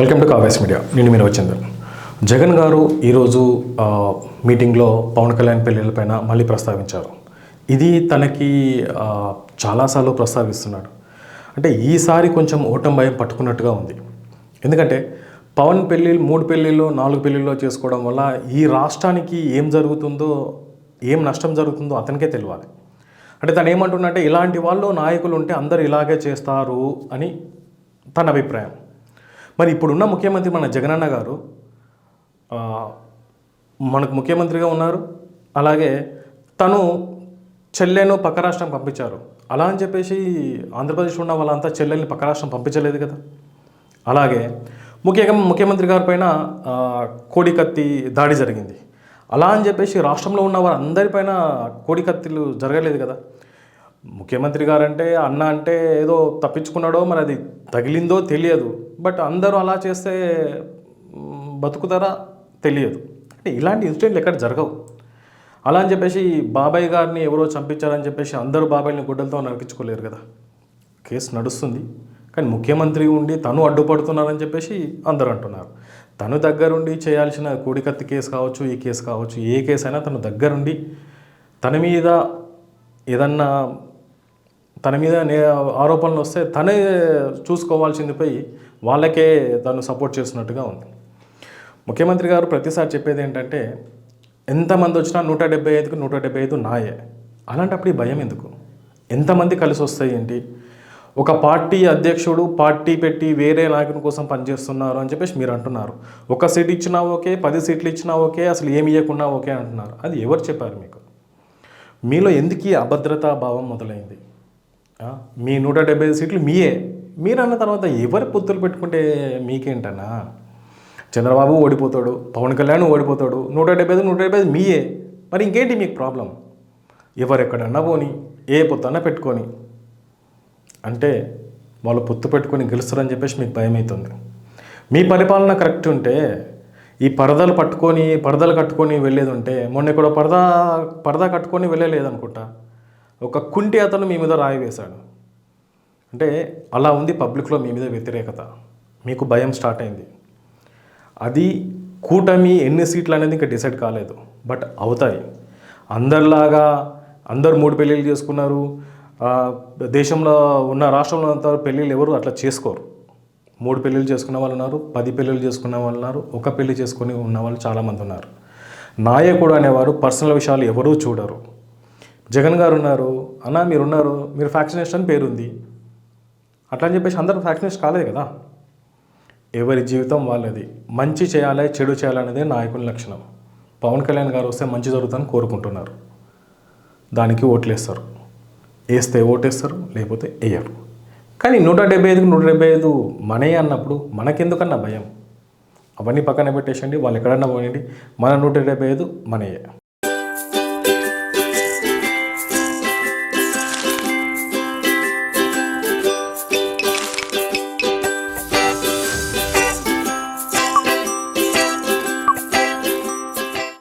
Welcome to కావేస్ media. నేను మీరు వచ్చింది జగన్ గారు ఈరోజు మీటింగ్లో పవన్ కళ్యాణ్ పెళ్ళిళ్ళపైన మళ్ళీ ప్రస్తావించారు. ఇది తనకి చాలాసార్లు ప్రస్తావిస్తున్నాడు. అంటే ఈసారి కొంచెం ఓటమి భయం పట్టుకున్నట్టుగా ఉంది. ఎందుకంటే పవన్ పెళ్ళిళ్ళు 3 పెళ్ళిళ్ళు 4 పెళ్ళిళ్ళు చేసుకోవడం వల్ల ఈ రాష్ట్రానికి ఏం జరుగుతుందో, ఏం నష్టం జరుగుతుందో అతనికే తెలియాలి. అంటే తను ఏమంటున్నట్టే ఇలాంటి వాళ్ళు నాయకులు ఉంటే అందరు ఇలాగే చేస్తారు అని తన అభిప్రాయం. మరి ఇప్పుడున్న ముఖ్యమంత్రి మన జగనన్న గారు మనకు ముఖ్యమంత్రిగా ఉన్నారు. అలాగే తను చెల్లెను పక్క రాష్ట్రం పంపించారు. అలా అని చెప్పేసి ఆంధ్రప్రదేశ్లో ఉన్న వాళ్ళంతా చెల్లెల్ని పక్క రాష్ట్రం పంపించలేదు కదా. అలాగే ముఖ్యమంత్రి గారి పైన కోడికత్తి దాడి జరిగింది. అలా అని చెప్పేసి రాష్ట్రంలో ఉన్న వారందరిపైన కోడికత్తిలు జరగలేదు కదా. ముఖ్యమంత్రి గారంటే అన్న అంటే ఏదో తప్పించుకున్నాడో మరి అది తగిలిందో తెలియదు. బట్ అందరూ అలా చేస్తే బతుకుతారా తెలియదు. అంటే ఇలాంటి ఇన్సిడెంట్లు ఎక్కడ జరగవు. అలా అని చెప్పేసి బాబాయ్ గారిని ఎవరో చంపించారని చెప్పేసి అందరూ బాబాయ్ని గుడ్డలతో నరికించుకోలేరు కదా. కేసు నడుస్తుంది. కానీ ముఖ్యమంత్రి ఉండి తను అడ్డుపడుతున్నారని చెప్పేసి అందరూ అంటున్నారు. తను దగ్గరుండి చేయాల్సిన కోడికత్తి కేసు కావచ్చు, ఈ కేసు కావచ్చు, ఏ కేసు అయినా తను దగ్గరుండి తన మీద ఏదన్నా ఆరోపణలు వస్తే తనే చూసుకోవాల్సింది పోయి వాళ్ళకే తను సపోర్ట్ చేస్తున్నట్టుగా ఉంది. ముఖ్యమంత్రి గారు ప్రతిసారి చెప్పేది ఏంటంటే ఎంతమంది వచ్చినా 175కి 175 నాయే. అలాంటప్పుడు ఈ భయం ఎందుకు? ఎంతమంది కలిసి వస్తాయి ఏంటి? ఒక పార్టీ అధ్యక్షుడు పార్టీ పెట్టి వేరే నాయకుని కోసం పనిచేస్తున్నారు అని చెప్పేసి మీరు అంటున్నారు. 1 సీట్ ఇచ్చినా ఓకే, 10 సీట్లు ఇచ్చినా ఓకే, అసలు ఏమి ఇవ్వకున్నా ఓకే అంటున్నారు. అది ఎవరు చెప్పారు మీకు? మీలో ఎందుకు ఈ అభద్రతా భావం మొదలైంది? మీ 175 సీట్లు మీరు అన్న తర్వాత ఎవరు పొత్తులు పెట్టుకుంటే మీకేంటన్నా? చంద్రబాబు ఓడిపోతాడు, పవన్ కళ్యాణ్ ఓడిపోతాడు, 175 మీయే. మరి ఇంకేంటి మీకు ప్రాబ్లం? ఎవరెక్కడన్నా పోని, ఏ పొత్తన్నా పెట్టుకొని, అంటే వాళ్ళు పొత్తు పెట్టుకొని గెలుస్తారని చెప్పేసి మీకు భయం అవుతుంది. మీ పరిపాలన కరెక్ట్ ఉంటే ఈ పరదాలు కట్టుకొని వెళ్ళేది ఉంటే, మొన్న ఇక్కడ పరదా కట్టుకొని వెళ్ళలేదనుకుంటా, ఒక కుంటి అతను మీ మీద రాయి వేశాడు. అంటే అలా ఉంది పబ్లిక్లో మీ మీద వ్యతిరేకత. మీకు భయం స్టార్ట్ అయింది. అది కూటమి ఎన్ని సీట్లు అనేది ఇంకా డిసైడ్ కాలేదు, బట్ అవుతాయి. అందరిలాగా అందరు 3 పెళ్ళిళ్ళు చేసుకున్నారు. దేశంలో ఉన్న రాష్ట్రంలో అంత పెళ్ళిళ్ళు ఎవరు అట్లా చేసుకోరు. 3 పెళ్ళిళ్ళు చేసుకున్న వాళ్ళు ఉన్నారు, 10 పెళ్ళిళ్ళు చేసుకున్న వాళ్ళు ఉన్నారు, 1 పెళ్ళి చేసుకుని ఉన్న వాళ్ళు చాలామంది ఉన్నారు. నాయకుడు అనేవారు పర్సనల్ విషయాలు ఎవరూ చూడరు. జగన్ గారు ఉన్నారు, అన్న మీరున్నారు, మీరు ఫ్యాక్షనిస్ట్ అని పేరుంది, అట్లా అని చెప్పేసి అందరూ ఫ్యాక్షనిస్ట్ కాలేదు కదా. ఎవరి జీవితం వాళ్ళది. మంచి చేయాలి, చెడు చేయాలనేదే నాయకుల లక్షణం. పవన్ కళ్యాణ్ గారు వస్తే మంచి జరుగుతుందని కోరుకుంటున్నారు. దానికి ఓట్లేస్తారు. వేస్తే ఓటేస్తారు, లేకపోతే వేయరు. కానీ 175కి 175 మనయే అన్నప్పుడు మనకెందుకన్నా భయం? అవన్నీ పక్కన పెట్టేసండి. వాళ్ళు ఎక్కడన్నా పోయండి, మన 175 మనయే.